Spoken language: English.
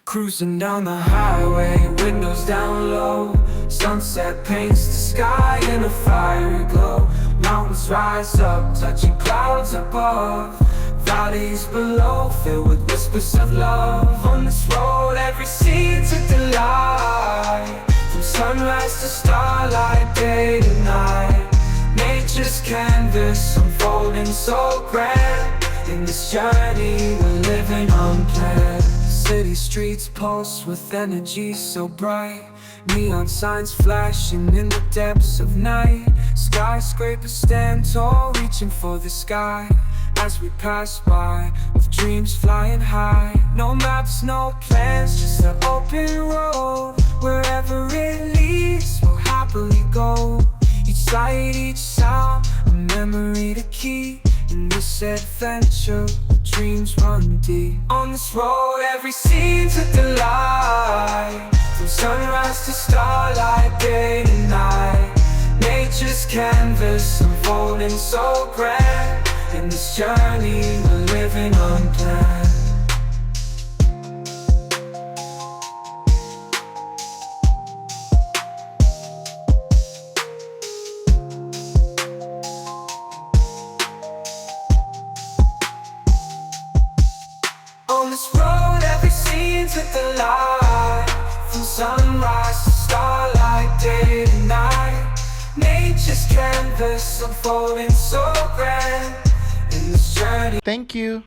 Cruising down the highway, windows down low. Sunset paints the sky in a fiery glow. Mountains rise up, touching clouds above. Valleys below, filled with whispers of love. On this road, every scene's a delight. From sunrise to starlight, day to night. Nature's canvas unfolding so grand. In this journey, we're living unplanned. City streets pulse with energy so bright. Neon signs flashing in the depths of night. Skyscrapers stand tall, reaching for the sky. As we pass by, with dreams flying high. No maps, no plans, just an open road. Wherever it leads, we'll happily go. Each sight, each sound, a memory to keep. In this adventure, dreams run deep. On this road, every scene's a delight. From sunrise to starlight, day to night. Nature's canvas unfolding so grand. In this journey, we're living unplanned. On this road, every scene's a delight. From sunrise to starlight, day to night. Nature's canvas unfolding so grand. In this journey. Thank you.